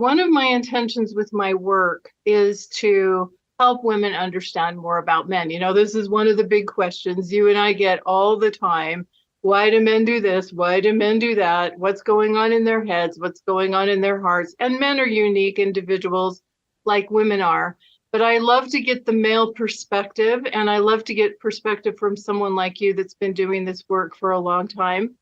one of my intentions with my work is to help women understand more about men. You know, this is one of the big questions you and I get all the time. Why do men do this? Why do men do that? What's going on in their heads? What's going on in their hearts? And men are unique individuals like women are. But I love to get the male perspective, and I love to get perspective from someone like you that's been doing this work for a long time.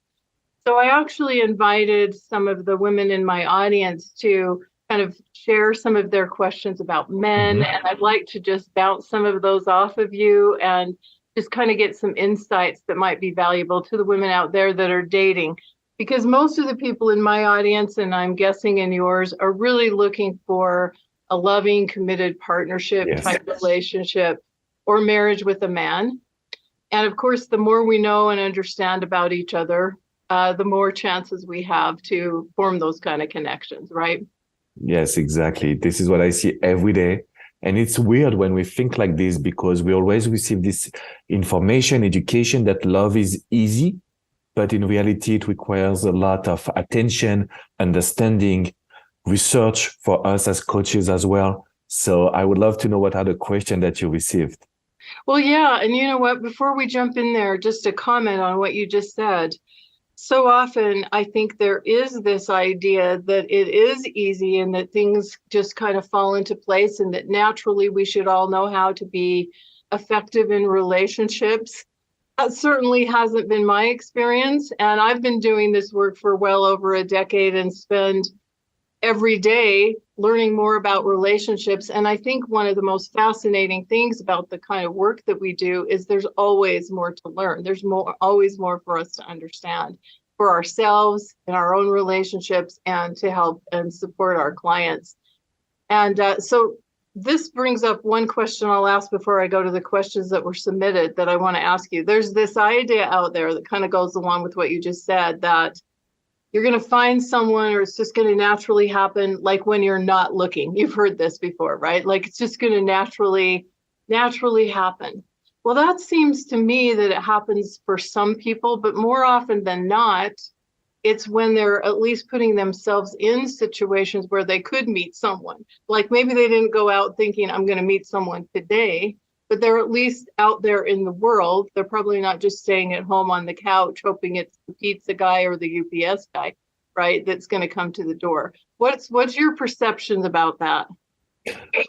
So I actually invited some of the women in my audience to kind of share some of their questions about men. Hmm. And I'd like to just bounce some of those off of you and just kind of get some insights that might be valuable to the women out there that are dating. Because most of the people in my audience, and I'm guessing in yours, are really looking for a loving, committed partnership Yes. type relationship or marriage with a man. And of course, the more we know and understand about each other, the more chances we have to form those kind of connections, right? Yes, exactly. This is what I see every day. And it's weird when we think like this because we always receive this information, education that love is easy, but in reality, it requires a lot of attention, understanding, research for us as coaches as well. So I would love to know what are the questions that you received. Well, yeah. And you know what? Before we jump in there, just a comment on what you just said. So often, I think there is this idea that it is easy and that things just kind of fall into place and that naturally we should all know how to be effective in relationships. That certainly hasn't been my experience. And I've been doing this work for well over a decade and spend every day learning more about relationships. And I think one of the most fascinating things about the kind of work that we do is there's always more to learn. There's always more for us to understand for ourselves in our own relationships and to help and support our clients. And so this brings up one question I'll ask before I go to the questions that were submitted that I want to ask you. There's this idea out there that kind of goes along with what you just said, that you're going to find someone or it's just going to naturally happen like when you're not looking. You've heard this before, right? Like it's just going to naturally happen. Well, that seems to me that it happens for some people, but more often than not, it's when they're at least putting themselves in situations where they could meet someone. Like maybe they didn't go out thinking, I'm going to meet someone today, but they're at least out there in the world. They're probably not just staying at home on the couch, hoping it's the pizza guy or the UPS guy, right? That's going to come to the door. What's your perceptions about that?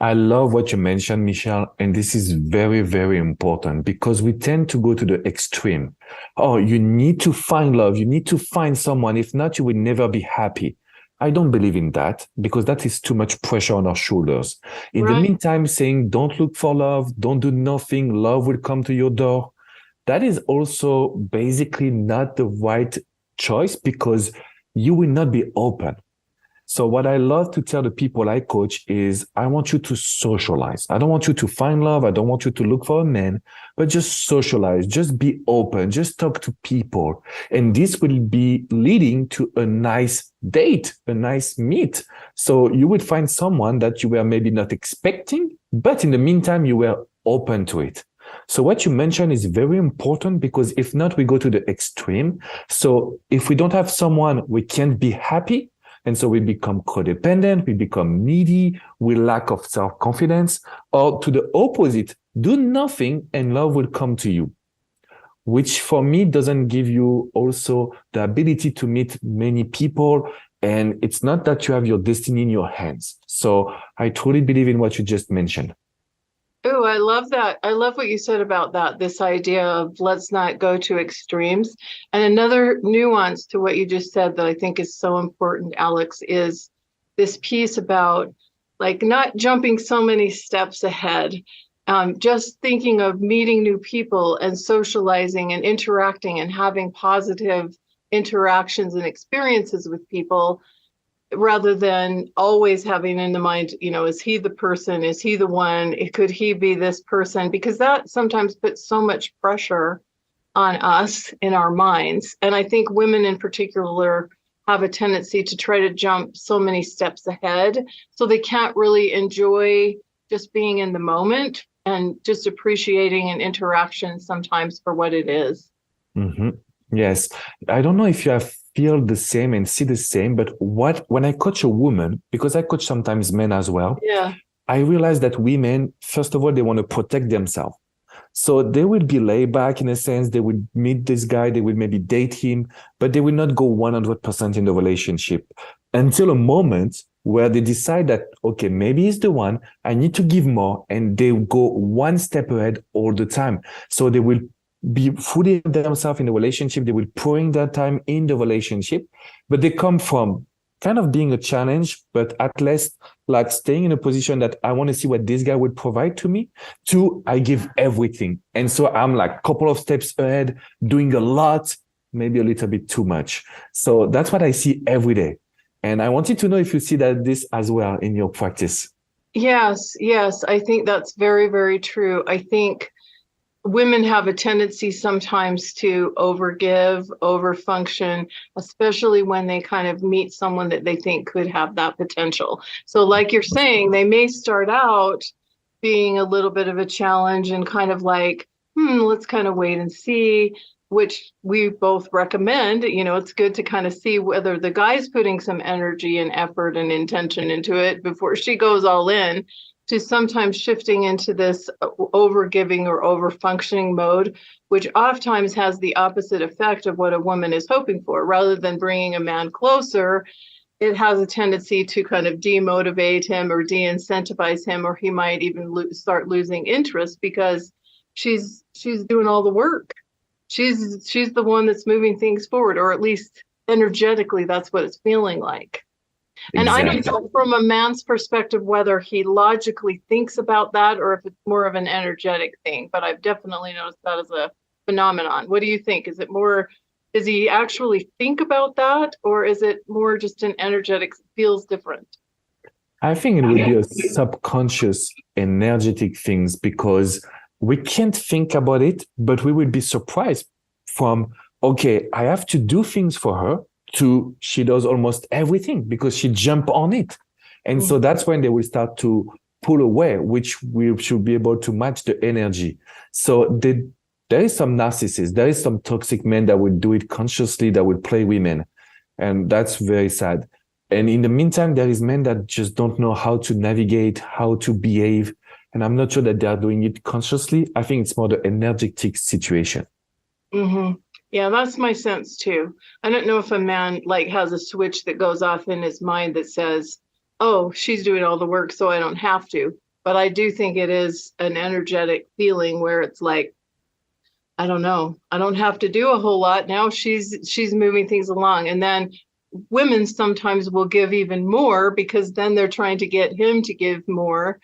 I love what you mentioned, Michelle, and this is very, very important because we tend to go to the extreme. Oh, you need to find love. You need to find someone. If not, you will never be happy. I don't believe in that because that is too much pressure on our shoulders. In the Right. meantime, saying don't look for love, don't do nothing, love will come to your door. That is also basically not the right choice because you will not be open. So what I love to tell the people I coach is I want you to socialize. I don't want you to find love. I don't want you to look for a man, but just socialize, just be open, just talk to people. And this will be leading to a nice date, a nice meet. So you would find someone that you were maybe not expecting, but in the meantime, you were open to it. So what you mentioned is very important because if not, we go to the extreme. So if we don't have someone, we can't be happy. And so we become codependent, we become needy, we lack of self-confidence, or to the opposite, do nothing and love will come to you, which for me doesn't give you also the ability to meet many people. And it's not that you have your destiny in your hands. So I truly believe in what you just mentioned. Oh, I love that. I love what you said about that, this idea of let's not go to extremes. And another nuance to what you just said that I think is so important, Alex, is this piece about like not jumping so many steps ahead, just thinking of meeting new people and socializing and interacting and having positive interactions and experiences with people rather than always having in the mind, you know, is he the person? Is he the one? Could he be this person? Because that sometimes puts so much pressure on us in our minds. And I think women in particular have a tendency to try to jump so many steps ahead. So they can't really enjoy just being in the moment and just appreciating an interaction sometimes for what it is. Mm-hmm. Yes. I don't know if you have feel the same and see the same. But when I coach a woman, because I coach sometimes men as well, Yeah. I realize that women, first of all, they want to protect themselves. So they will be laid back in a sense. They would meet this guy, they will maybe date him, but they will not go 100% in the relationship until a moment where they decide that, okay, maybe he's the one, I need to give more. And they go one step ahead all the time. So they will be fully themselves in the relationship. They will pouring their time in the relationship, but they come from kind of being a challenge, but at least like staying in a position that I want to see what this guy would provide to me, to I give everything. And so I'm like a couple of steps ahead, doing a lot, maybe a little bit too much. So that's what I see every day. And I wanted to know if you see that this as well in your practice. Yes, yes. I think that's very, very true. I think women have a tendency sometimes to overgive, overfunction, especially when they kind of meet someone that they think could have that potential. So like you're saying, they may start out being a little bit of a challenge and kind of like, let's kind of wait and see, which we both recommend. It's good to kind of see whether the guy's putting some energy and effort and intention into it before she goes all in, to sometimes shifting into this overgiving or overfunctioning mode, which oftentimes has the opposite effect of what a woman is hoping for. Rather than bringing a man closer, it has a tendency to kind of demotivate him or de-incentivize him, or he might even start losing interest because she's doing all the work. She's the one that's moving things forward, or at least energetically, that's what it's feeling like. And I don't know from a man's perspective whether he logically thinks about that or if it's more of an energetic thing, but I've definitely noticed that as a phenomenon. What do you think? Does he actually think about that, or is it more just an energetic, feels different? I think it would be a subconscious energetic things, because we can't think about it, but we would be surprised from, okay, I have to do things for her, to she does almost everything because she jump on it. And so that's when they will start to pull away, which we should be able to match the energy. So there is some narcissists, there is some toxic men that would do it consciously, that would play women. And that's very sad. And in the meantime, there is men that just don't know how to navigate, how to behave. And I'm not sure that they are doing it consciously. I think it's more the energetic situation. Mm-hmm. Yeah, that's my sense too. I don't know if a man like has a switch that goes off in his mind that says, oh, she's doing all the work, so I don't have to. But I do think it is an energetic feeling where it's like, I don't know, I don't have to do a whole lot. Now she's moving things along. And then women sometimes will give even more because then they're trying to get him to give more.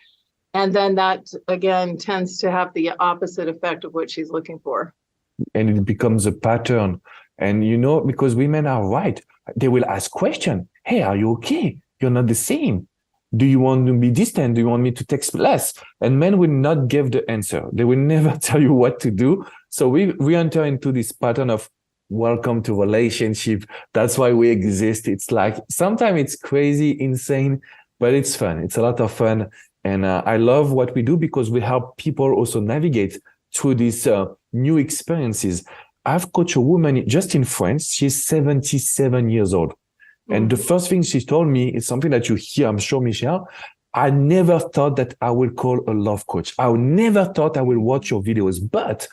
And then that, again, tends to have the opposite effect of what she's looking for. And it becomes a pattern. And because women are right, they will ask questions. Hey, are you okay? You're not the same. Do you want to be distant? Do you want me to text less? And men will not give the answer. They will never tell you what to do. So we enter into this pattern of welcome to relationship. That's why we exist. It's like, sometimes it's crazy, insane, but it's fun. It's a lot of fun. And I love what we do because we help people also navigate through these new experiences. I've coached a woman just in France. She's 77 years old. And the first thing she told me is something that you hear, I'm sure, Michelle. I never thought that I would call a love coach. I never thought I would watch your videos, but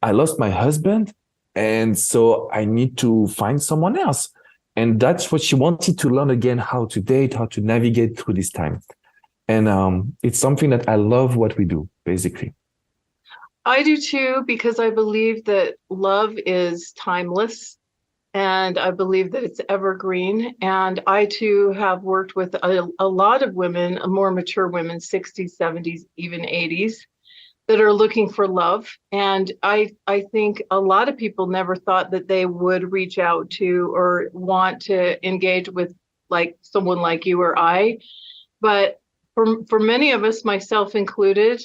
I lost my husband. And so I need to find someone else. And that's what she wanted to learn again, how to date, how to navigate through this time. And it's something that I love what we do, basically. I do too, because I believe that love is timeless and I believe that it's evergreen. And I too have worked with a lot of women, more mature women, 60s, 70s, even 80s, that are looking for love. And I think a lot of people never thought that they would reach out to or want to engage with like someone like you or I. But for many of us, myself included,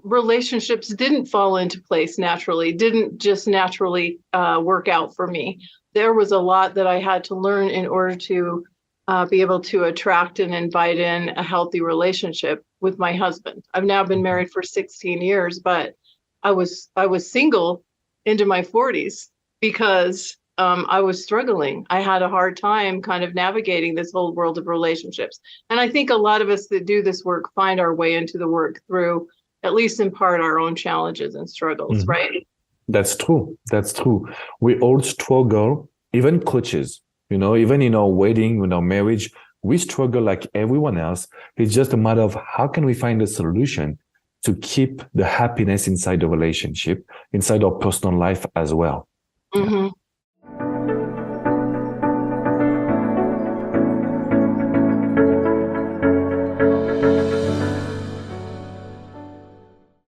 relationships didn't fall into place naturally, didn't just naturally work out for me. There was a lot that I had to learn in order to be able to attract and invite in a healthy relationship with my husband. I've now been married for 16 years, but I was single into my 40s because I was struggling. I had a hard time kind of navigating this whole world of relationships. And I think a lot of us that do this work find our way into the work through, at least in part, our own challenges and struggles, right? That's true. That's true. We all struggle, even coaches, even in our wedding, in our marriage, we struggle like everyone else. It's just a matter of how can we find a solution to keep the happiness inside the relationship, inside our personal life as well. Mm-hmm.